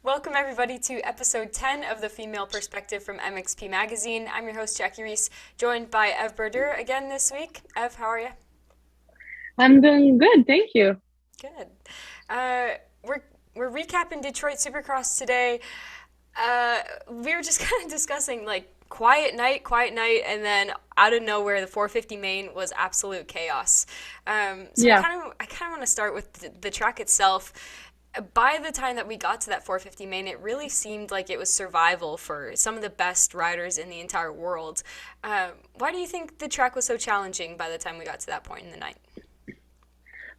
Welcome, everybody, to episode 10 of the Female Perspective from MXP Magazine. I'm your host, Jackie Reese, joined by Ev Berder again this week. Ev, how are you? I'm doing good, thank you. Good. Uh, we're, we're recapping Detroit Supercross today. We were just kind of discussing like quiet night, and then out of nowhere, the 450 main was absolute chaos. So Yeah. I kind of want to start with the track itself. By the time that we got to that 450 main, it really seemed like it was survival for some of the best riders in the entire world. Why do you think the track was so challenging by the time we got to that point in the night?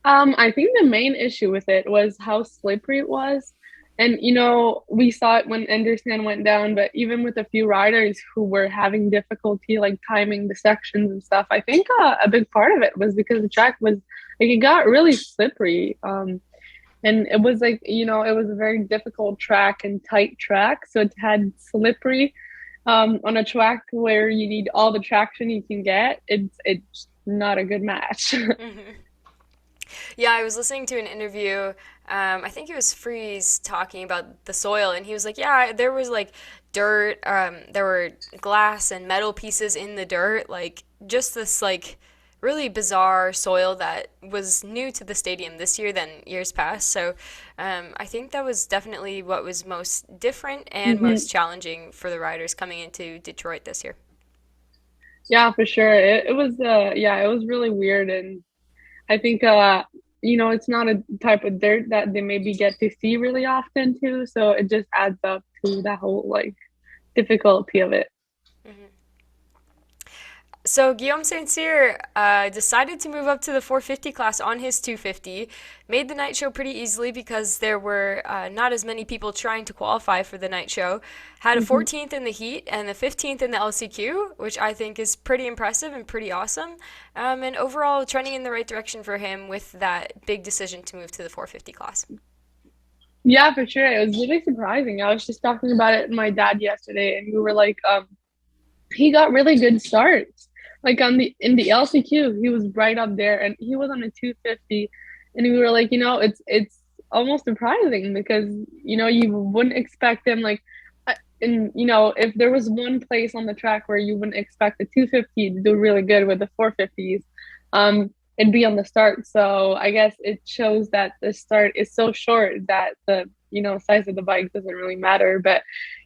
I think the main issue with it was how slippery it was. And, we saw it when Anderson went down, but even with a few riders who were having difficulty like timing the sections and stuff, I think a big part of it was because the track was like it got really slippery. And it was like, it was a very difficult track and tight track. So it had slippery on a track where you need all the traction you can get. It's not a good match. Mm-hmm. Yeah, I was listening to an interview. I think it was Freeze talking about the soil, and he was like, "Yeah, there was like dirt. There were glass and metal pieces in the dirt. Like just this like really bizarre soil that was new to the stadium this year than years past. So I think that was definitely what was most different and hmm most challenging for the riders coming into Detroit this year. Yeah, for sure. It was yeah, it was really weird and I think it's not a type of dirt that they maybe get to see really often too, so it just adds up to that whole like difficulty of it. Mhm. So Guillaume St. Cyr decided to move up to the 450 class on his 250. Made the night show pretty easily because there were not as many people trying to qualify for the night show. Had a hmm 14th in the heat and the 15th in the LCQ, which I think is pretty impressive and pretty awesome. And overall, trending in the right direction for him with that big decision to move to the 450 class. Yeah, for sure. It was really surprising. I was just talking about it with my dad yesterday, and we were like, he got really good starts. Like on the in the LCQ, he was right up there, and he was on a 250, and we were like, it's almost surprising because you wouldn't expect him like, and if there was one place on the track where you wouldn't expect the 250 to do really good with the 450s, it'd be on the start. So I guess it shows that the start is so short that the size of the bike doesn't really matter, but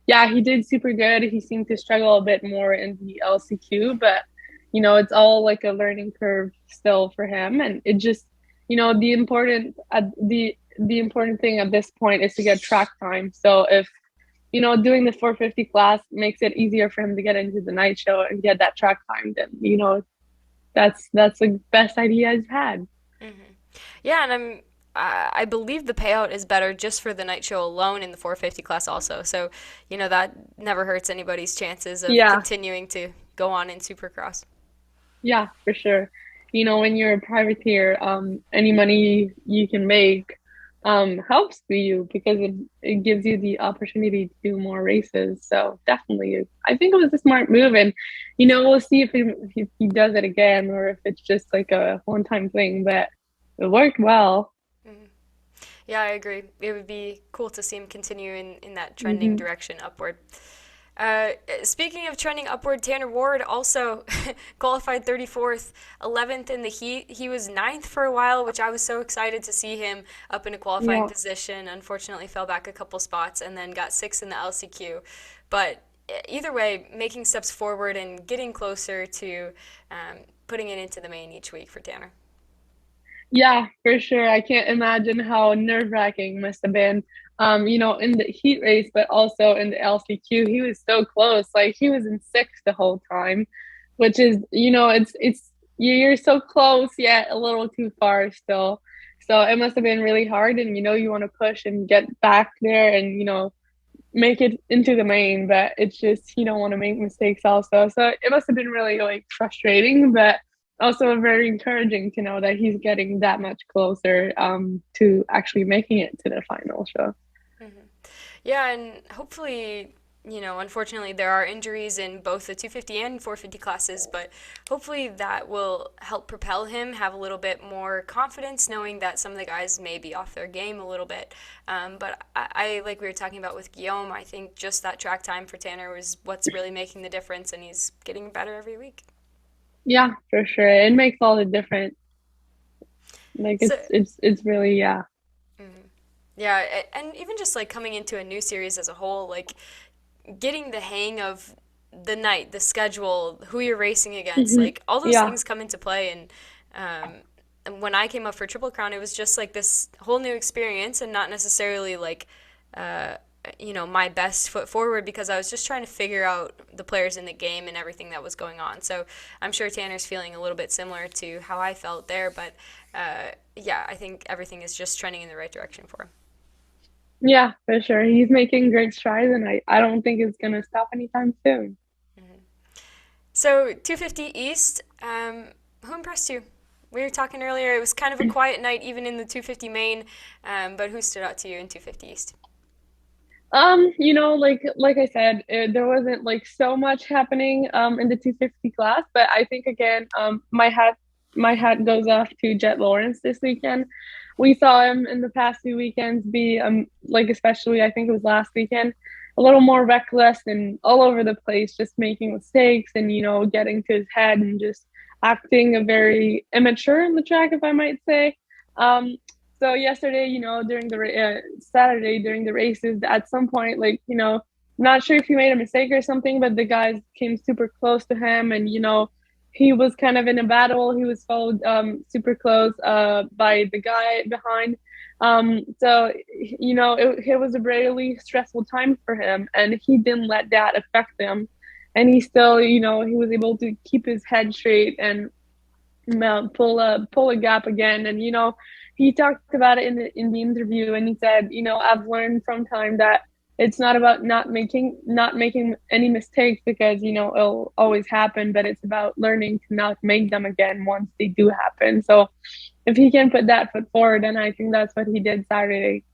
yeah, he did super good. He seemed to struggle a bit more in the LCQ, but it's all like a learning curve still for him. And it just, the important thing at this point is to get track time. So if doing the 450 class makes it easier for him to get into the night show and get that track time, then that's the best idea I've had. Mm-hmm. Yeah, and I believe the payout is better just for the night show alone in the 450 class also. So, that never hurts anybody's chances of Yeah, continuing to go on in Supercross. yeah, for sure. When you're a privateer, any money you can make helps you because it gives you the opportunity to do more races. So definitely, I think it was a smart move, and we'll see if he does it again or if it's just like a one-time thing. But it worked well. Mhm. Yeah, I agree. It would be cool to see him continue in that trending hmm direction upward. Uh, Speaking of trending upward, Tanner Ward also qualified 34th, 11th in the heat. He was ninth for a while, which I was so excited to see him up in a qualifying Yeah. position. Unfortunately, fell back a couple spots and then got sixth in the LCQ. But either way, making steps forward and getting closer to putting it into the main each week for Tanner. Yeah, for sure. I can't imagine how nerve-wracking must have been. In the heat race, but also in the LCQ, he was so close. Like he was in sixth the whole time, which is, it's you're so close yet a little too far still. So it must have been really hard, and you want to push and get back there, and make it into the main, but it's just you don't want to make mistakes also. So it must have been really like frustrating, but also very encouraging to know that he's getting that much closer to actually making it to the final show. Hmm. Yeah, and hopefully unfortunately there are injuries in both the 250 and 450 classes, but hopefully that will help propel him have a little bit more confidence, knowing that some of the guys may be off their game a little bit. But I, like we were talking about with Guillaume, I think just that track time for Tanner was what's really making the difference, and he's getting better every week. Yeah, for sure. It makes all the difference. Like So, it's really, yeah. yeah, and even just like coming into a new series as a whole, like getting the hang of the night, the schedule, who you're racing against, Hmm. like all those Yeah. things come into play. And when I came up for Triple Crown, it was just like this whole new experience, and not necessarily like, uh, my best foot forward, because I was just trying to figure out the players in the game and everything that was going on. So I'm sure Tanner's feeling a little bit similar to how I felt there, but yeah, I think everything is just trending in the right direction for him. Yeah, for sure. He's making great strides, and I don't think it's gonna stop anytime soon. So 250 East, who impressed you? We were talking earlier. It was kind of a quiet night, even in the 250 main. But who stood out to you in 250 East? Like I said, there wasn't like so much happening in the 250 class, but I think again, my hat goes off to Jet Lawrence this weekend. We saw him in the past few weekends be like especially I think it was last weekend, a little more reckless and all over the place, just making mistakes and getting to his head and just acting a very immature in the track, if I might say. Um, so yesterday, during the Saturday during the races, at some point, like not sure if he made a mistake or something, but the guys came super close to him, and he was kind of in a battle. He was followed super close by the guy behind. So it was a really stressful time for him, and he didn't let that affect him, and he still he was able to keep his head straight and pull a gap again. And he talked about it in the interview, and he said, I've learned from time that it's not about not making any mistakes, because it'll always happen, but it's about learning to not make them again once they do happen. So if he can put that foot forward, and I think that's what he did Saturday,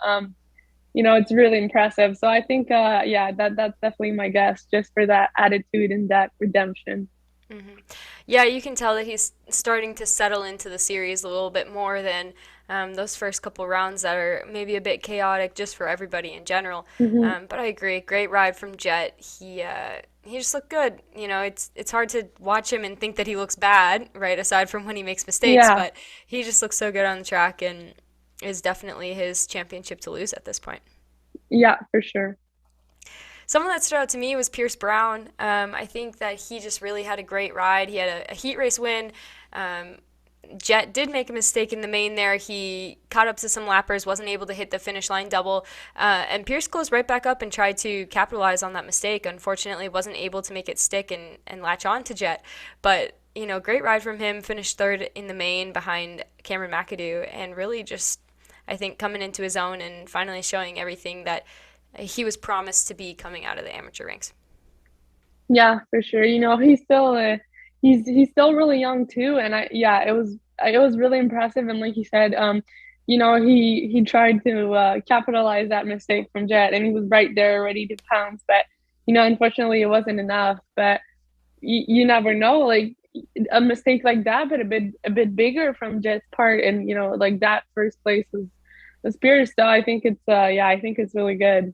it's really impressive. So I think yeah, that's definitely my guess, just for that attitude and that redemption. Yeah, you can tell that he's starting to settle into the series a little bit more than those first couple rounds that are maybe a bit chaotic just for everybody in general. Hmm. But I agree, great ride from Jet. He just looked good. It's hard to watch him and think that he looks bad, right? Aside from when he makes mistakes, Yeah. but he just looks so good on the track and is definitely his championship to lose at this point. Yeah, for sure. Someone that stood out to me was Pierce Brown. I think that he just really had a great ride. He had a heat race win. Um, Jet did make a mistake in the main there. He caught up to some lappers, wasn't able to hit the finish line double. And Pierce closed right back up and tried to capitalize on that mistake. Unfortunately, wasn't able to make it stick and latch on to Jet. But, great ride from him. Finished third in the main behind Cameron McAdoo. And really just, I think, coming into his own and finally showing everything that he was promised to be coming out of the amateur ranks. Yeah, for sure. He's still he's still really young too, and it was really impressive. And like you said, he tried to capitalize that mistake from Jet, and he was right there ready to pounce. But unfortunately, it wasn't enough. But you never know, like a mistake like that, but a bit bigger from Jet's part, and like that first place was pure. So I think it's yeah, I think it's really good.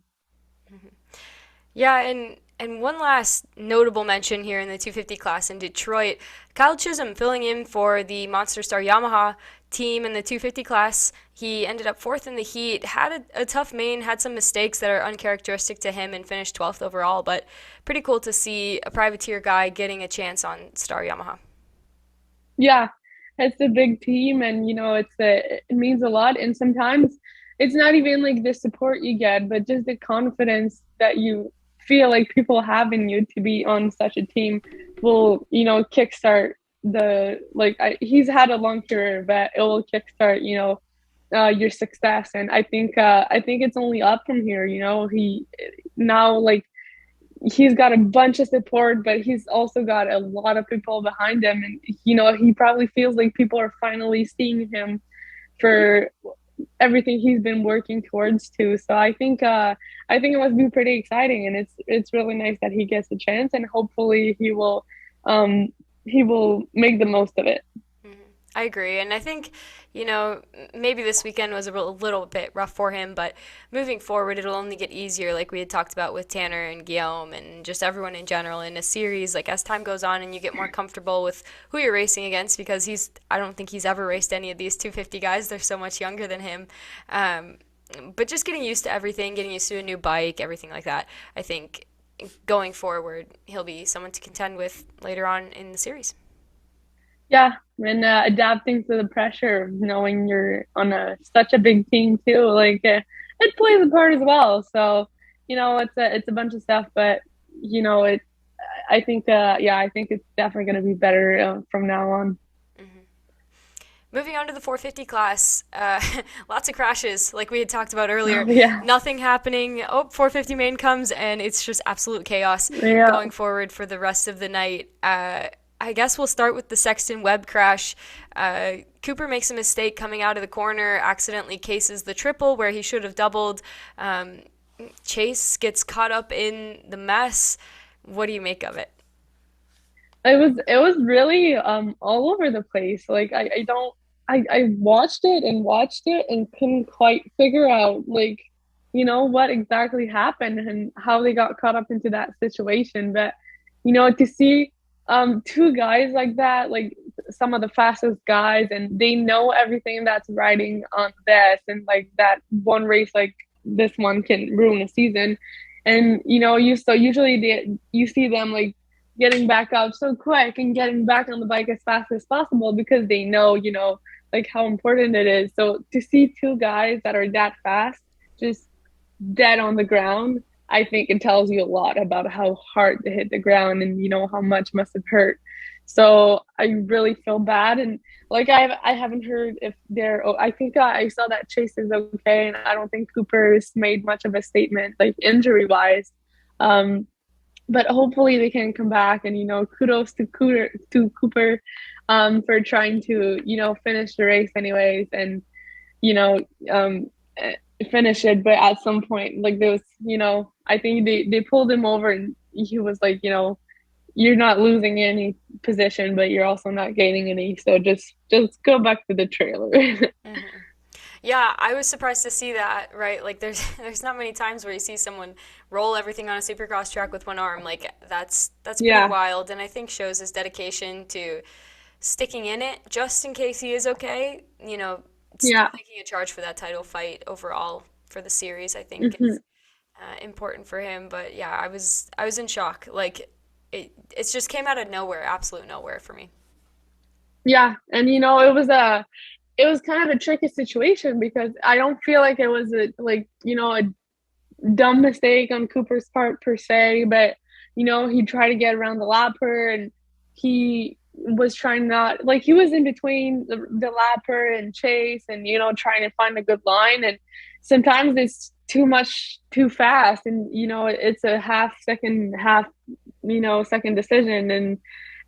Yeah, and one last notable mention here in the 250 class in Detroit, Kyle Chisholm filling in for the Monster Star Yamaha team in the 250 class. He ended up fourth in the heat, had a tough main, had some mistakes that are uncharacteristic to him, and finished 12th overall. But pretty cool to see a privateer guy getting a chance on Star Yamaha. Yeah, it's a big team, and it means a lot. And sometimes it's not even like the support you get, but just the confidence that you feel like people have in you to be on such a team will kickstart he's had a long career, but it will kickstart your success. And I think it's only up from here. He now, like, he's got a bunch of support, but he's also got a lot of people behind him. And he probably feels like people are finally seeing him for everything he's been working towards too. So I think it must be pretty exciting, and it's really nice that he gets a chance, and hopefully um he will make the most of it. Mhm. I agree. And I think, maybe this weekend was a little bit rough for him, but moving forward, it'll only get easier, like we had talked about with Tanner and Guillaume and just everyone in general in a series. Like as time goes on and you get more comfortable with who you're racing against, because I don't think he's ever raced any of these 250 guys. They're so much younger than him. Um, but just getting used to everything, getting used to a new bike, everything like that, I think going forward, he'll be someone to contend with later on in the series. Yeah, and adapting to the pressure of knowing you're on a such a big team too, like it plays a part as well. So, it's a bunch of stuff, but it. I think, yeah, I think it's definitely going to be better from now on. Mhm. Moving on to the 450 class, lots of crashes, like we had talked about earlier. Yeah, Nothing happening. Oh, 450 main comes, and it's just absolute chaos yeah. going forward for the rest of the night. I guess we'll start with the Sexton Webb crash. Cooper makes a mistake coming out of the corner, accidentally cases the triple where he should have doubled. Chase gets caught up in the mess. What do you make of it? It was really all over the place. Like I don't I watched it and watched it and couldn't quite figure out like what exactly happened and how they got caught up into that situation. But to see two guys like that, like some of the fastest guys, and they know everything that's riding on this, and like that one race like this one can ruin a season. And usually you see them like getting back up so quick and getting back on the bike as fast as possible because they know, like how important it is. So to see two guys that are that fast just dead on the ground, I think it tells you a lot about how hard they hit the ground and how much must have hurt. So I really feel bad, and like I haven't heard if they're. Oh, I think I saw that Chase is okay, and I don't think Cooper's made much of a statement like injury wise. Um, but hopefully they can come back, and kudos to Cooper for trying to finish the race anyways, and you know um finish it. But at some point, like there was, I think they pulled him over, and he was like, you're not losing any position, but you're also not gaining any, so just go back to the trailer. Mm-hmm. Yeah, I was surprised to see that, right? Like there's not many times where you see someone roll everything on a supercross track with one arm. Like that's pretty Yeah, wild, and I think shows his dedication to sticking in it just in case he is okay. Still yeah. making a charge for that title fight overall for the series, I think Hmm. is important for him. But yeah, I was in shock. Like it just came out of nowhere, absolute nowhere for me. Yeah, and it was kind of a tricky situation because I don't feel like it was a dumb mistake on Cooper's part per se, but he tried to get around the lapper, and he was trying not like he was in between the lapper and Chase, and trying to find a good line, and sometimes it's too much too fast, and it's a second decision, and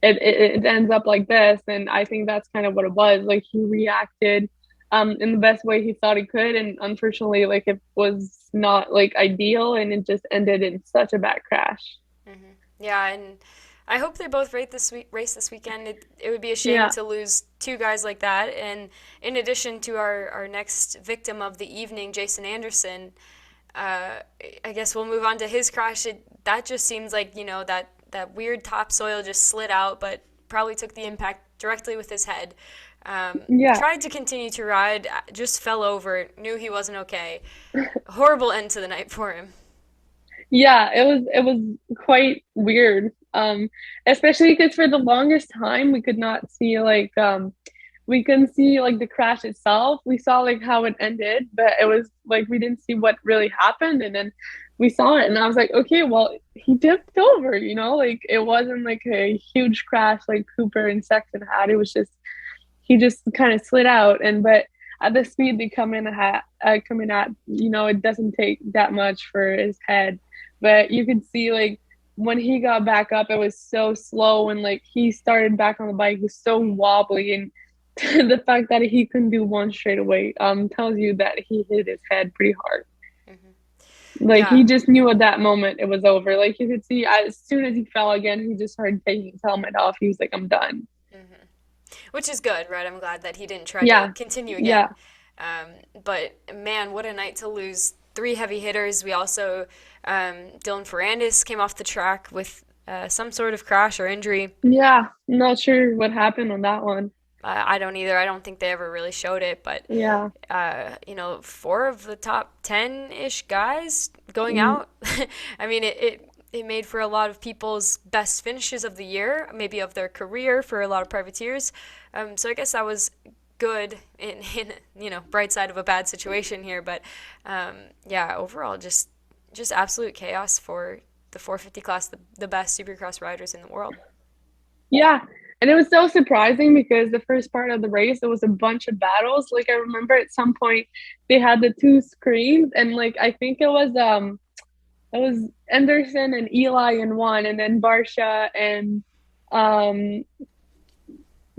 it ends up like this. And I think that's kind of what it was. Like he reacted in the best way he thought he could, and unfortunately like it was not like ideal, and it just ended in such a bad crash. Hmm. Yeah, and I hope they both race this weekend. It would be a shame Yeah. to lose two guys like that. And in addition to our next victim of the evening, Jason Anderson, uh, I guess we'll move on to his crash. That just seems like, that weird topsoil just slid out, but probably took the impact directly with his head. Yeah. Tried to continue to ride, just fell over, knew he wasn't okay. Horrible end to the night for him. Yeah, it was quite weird. Especially because for the longest time we could not see like we couldn't see like the crash itself. We saw like how it ended, but it was like we didn't see what really happened, and then we saw it, and I was like, okay, well, he dipped over, like it wasn't like a huge crash like Cooper and Sexton had. It was just he just kind of slid out, and but at the speed they coming at, it doesn't take that much for his head. But you could see like when he got back up, it was so slow, and like he started back on the bike, it was so wobbly, and the fact that he couldn't do one straight away tells you that he hit his head pretty hard. Hmm. Like Yeah. he just knew at that moment it was over. Like you could see as soon as he fell again, he just started taking his helmet off. He was like, "I'm done." Hmm. Which is good, right? I'm glad that he didn't try to Yeah, continue again. yeah, But man, what a night to lose three heavy hitters. We also, Dylan Ferrandis came off the track with some sort of crash or injury. yeah. I'm not sure what happened on that one. I don't either. I don't think they ever really showed it, but Yeah. four of the top 10-ish guys going Mm, out. I mean, it made for a lot of people's best finishes of the year, maybe of their career for a lot of privateers. So I guess that was good in bright side of a bad situation here. But yeah, overall, just absolute chaos for the 450 class, the best supercross riders in the world. yeah. And it was so surprising because the first part of the race, there was a bunch of battles. Like I remember at some point they had the two screens and like I think it was Anderson and Eli in one and then Barsha and um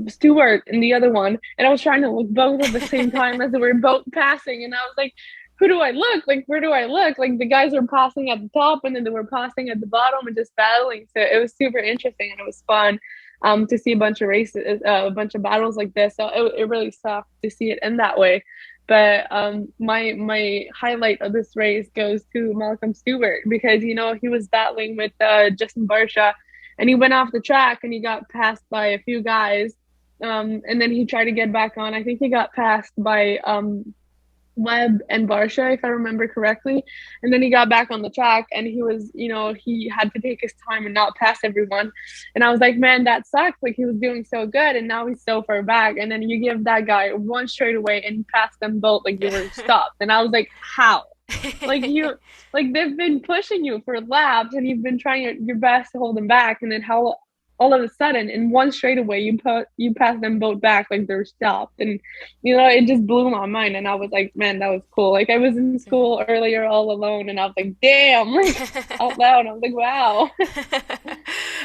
Stewart in the other one. And I was trying to look both at the same time as they were both passing. And I was like, who do I look? Like, where do I look? Like, the guys were passing at the top and then they were passing at the bottom and just battling. So it was super interesting and it was fun to see a bunch of races, a bunch of battles like this. So it really sucked to see it in that way. But my highlight of this race goes to Malcolm Stewart because he was battling with Justin Barsha, and he went off the track and he got passed by a few guys, and then he tried to get back on. I think he got passed by Webb and Barsha, if I remember correctly. And then he got back on the track and he had to take his time and not pass everyone. And I was like, man, that sucks. Like he was doing so good and now he's so far back. And then you give that guy one straight away and pass them both like they were stopped. And I was like, how? Like they've been pushing you for laps and you've been trying your best to hold them back. And then how all of a sudden in one straightaway you pass them both back like they're stopped, and it just blew my mind. And I was like, man, that was cool. Like I was in school earlier all alone and I was like, damn, like out loud I was like, wow.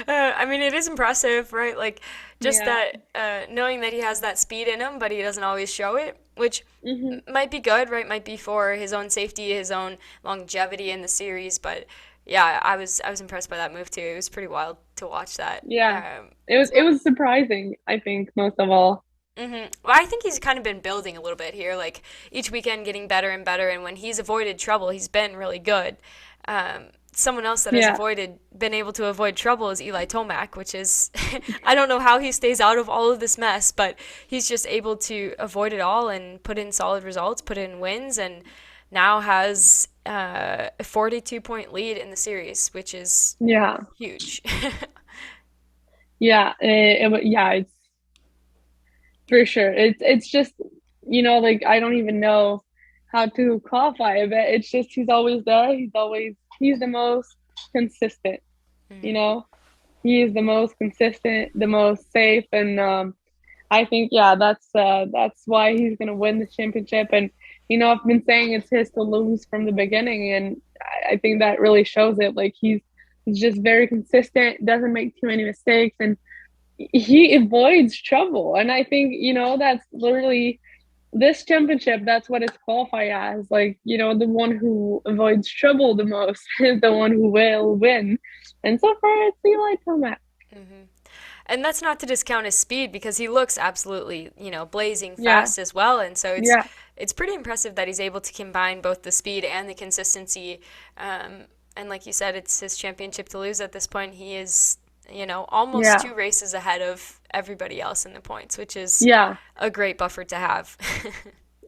I mean, it is impressive, right? Like, just Yeah. that knowing that he has that speed in him, but he doesn't always show it, which Hmm. might be good, right? Might be for his own safety, his own longevity in the series. But yeah, I was impressed by that move too. It was pretty wild to watch that. Yeah, it was surprising, I think, most of all. Well, I think he's kind of been building a little bit here, like each weekend getting better and better. And when he's avoided trouble, he's been really good. Someone else that has Yeah. been able to avoid trouble is Eli Tomac, which is, I don't know how he stays out of all of this mess, but he's just able to avoid it all and put in solid results, put in wins, and now has a 42-point lead in the series, which is Yeah. huge. Yeah. Yeah, it's for sure. It's just, like I don't even know how to qualify it, but it's just he's always there. He's the most consistent, you Mhm. know. He is the most consistent, the most safe, and I think yeah, that's why he's gonna win the championship. And I've been saying it's his to lose from the beginning, and I think that really shows it. Like he's just very consistent, doesn't make too many mistakes, and he avoids trouble. And I think that's literally this championship. That's what it's qualified as. Like the one who avoids trouble the most is the one who will win. And so far, it's Eli Tomac. Mhm. And that's not to discount his speed because he looks absolutely, blazing Yeah, fast as well. And so yeah, it's pretty impressive that he's able to combine both the speed and the consistency. And like you said, it's his championship to lose at this point. He is, almost yeah. two races ahead of everybody else in the points, which is Yeah. a great buffer to have.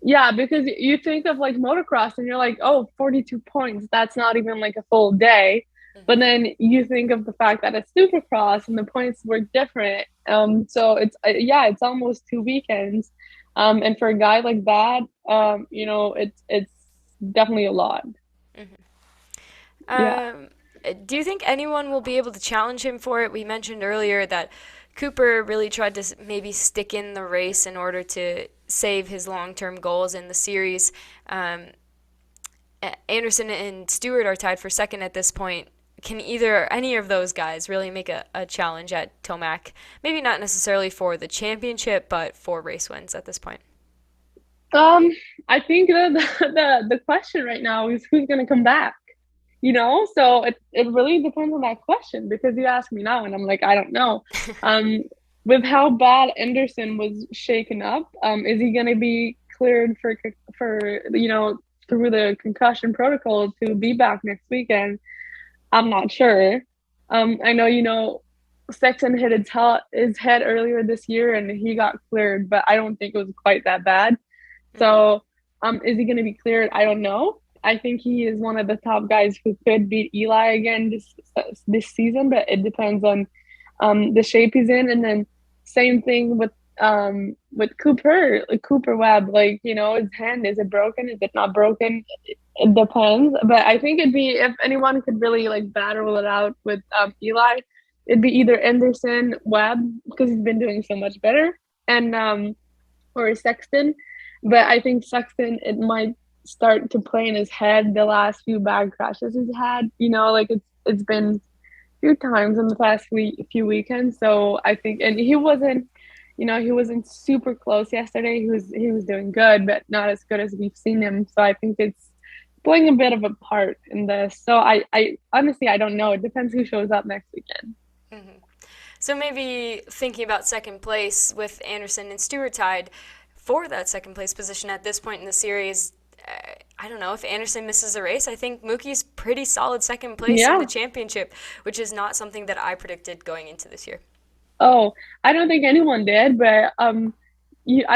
Yeah, because you think of like motocross and you're like, oh, 42 points. That's not even like a full day. But then you think of the fact that it's supercross and the points were different. So yeah, it's almost 2 weekends. And for a guy like that, it's definitely a lot. Yeah. Um, do you think anyone will be able to challenge him for it? We mentioned earlier that Cooper really tried to maybe stick in the race in order to save his long-term goals in the series. Anderson and Stewart are tied for second at this point. can either any of those guys really make a challenge at Tomac? Maybe not necessarily for the championship, but for race wins at this point. Um, I think the question right now is who's going to come back. So it really depends on that question because you ask me now and I'm like I don't know. Um, with how bad Anderson was shaken up, is he going to be cleared for through the concussion protocol to be back next weekend? I'm not sure. I know Sexton hit his head earlier this year and he got cleared, but I don't think it was quite that bad. Mm-hmm. So, is he going to be cleared? I don't know. I think he is one of the top guys who could beat Eli again this season, but it depends on the shape he's in. And then same thing with Cooper Webb. Like his hand, is it broken? Is it not broken? It depends. But I think it'd be if anyone could really like battle it out with Eli, it'd be either Anderson, Webb because he's been doing so much better, and or Sexton. But I think Sexton, it might start to play in his head the last few bad crashes he's had. Like it's been a few times in the past few weekends. So I think, and he wasn't super close yesterday. He was doing good, but not as good as we've seen him. So I think it's playing a bit of a part in this. So I honestly I don't know. It depends who shows up next weekend. Mm-hmm. So maybe thinking about second place with Anderson and Stewart tied for that second place position at this point in the series. I don't know if Anderson misses a race. I think Mookie's pretty solid second place in the Yeah. championship, which is not something that I predicted going into this year. Oh, I don't think anyone did, but I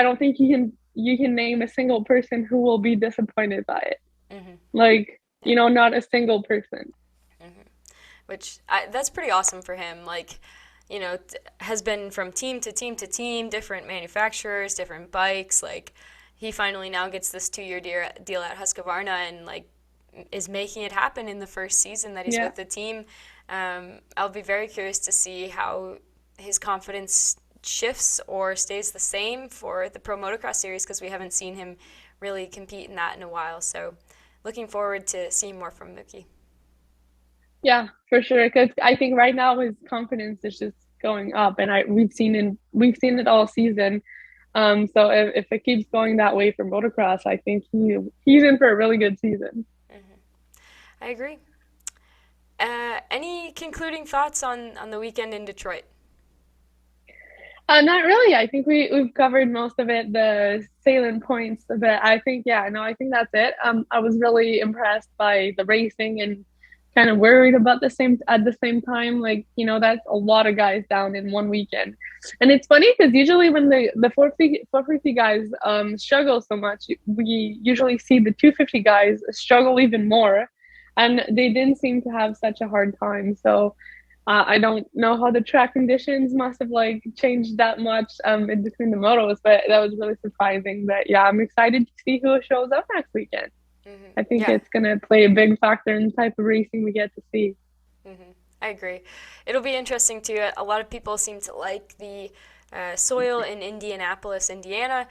don't think you can name a single person who will be disappointed by it. Mm-hmm. Like, Yeah. not a single person. Mm-hmm. That's pretty awesome for him. Like, has been from team to team to team, different manufacturers, different bikes. Like, he finally now gets this 2 year deal at Husqvarna and like is making it happen in the first season that he's Yeah. with the team. I'll be very curious to see how his confidence shifts or stays the same for the Pro Motocross Series because we haven't seen him really compete in that in a while. So, looking forward to seeing more from Mookie. Yeah, for sure. Because I think right now his confidence is just going up, and we've seen it all season. So if it keeps going that way for motocross, I think he's in for a really good season. Hmm. I agree. Any concluding thoughts on the weekend in Detroit? Not really. I think we've covered most of it, the salient points. But I think, yeah, no, I think that's it. I was really impressed by the racing and kind of worried about the same time. Like, that's a lot of guys down in one weekend. And it's funny because usually when the 450 guys struggle so much, we usually see the 250 guys struggle even more. And they didn't seem to have such a hard time. So I don't know how the track conditions must have like changed that much in between the motos, but that was really surprising. But yeah, I'm excited to see who shows up next weekend. Hmm. I think Yeah. it's gonna play a big factor in the type of racing we get to see. Hmm. I agree. It'll be interesting too. A lot of people seem to like the soil in Indianapolis, Indiana,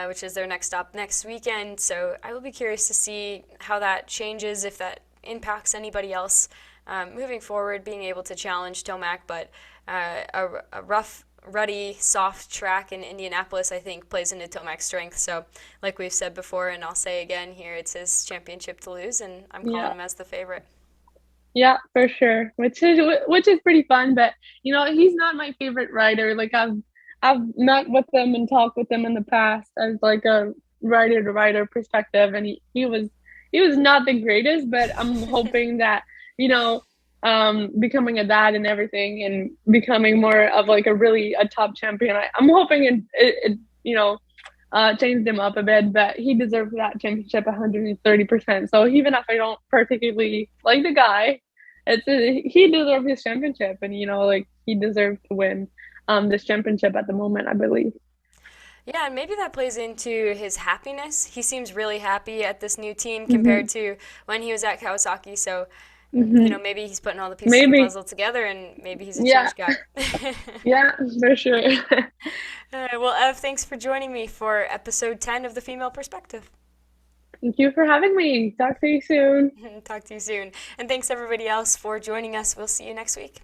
which is their next stop next weekend. So I will be curious to see how that changes, if that impacts anybody else moving forward, being able to challenge Tomac. But a rough, ruddy, soft track in Indianapolis, I think, plays into Tomac's strength. So, like we've said before, and I'll say again here, it's his championship to lose, and I'm calling Yeah, him as the favorite. yeah, for sure. Which is pretty fun, but he's not my favorite rider. Like I've met with him and talked with him in the past as like a rider to rider perspective, and he was not the greatest, but I'm hoping that you know becoming a dad and everything, and becoming more of like a top champion. I'm hoping it changed him up a bit, but he deserved that championship 130%. So even if I don't particularly like the guy, he deserved his championship, and like he deserved to win this championship at the moment, I believe. Yeah, and maybe that plays into his happiness. He seems really happy at this new team Hmm. compared to when he was at Kawasaki. So, Hmm. maybe he's putting all the pieces of the Maybe. puzzle together and maybe he's a Yeah. changed guy. Yeah, for sure. Well, Ev, thanks for joining me for episode 10 of The Female Perspective. Thank you for having me. Talk to you soon. Talk to you soon. And thanks everybody else for joining us. We'll see you next week.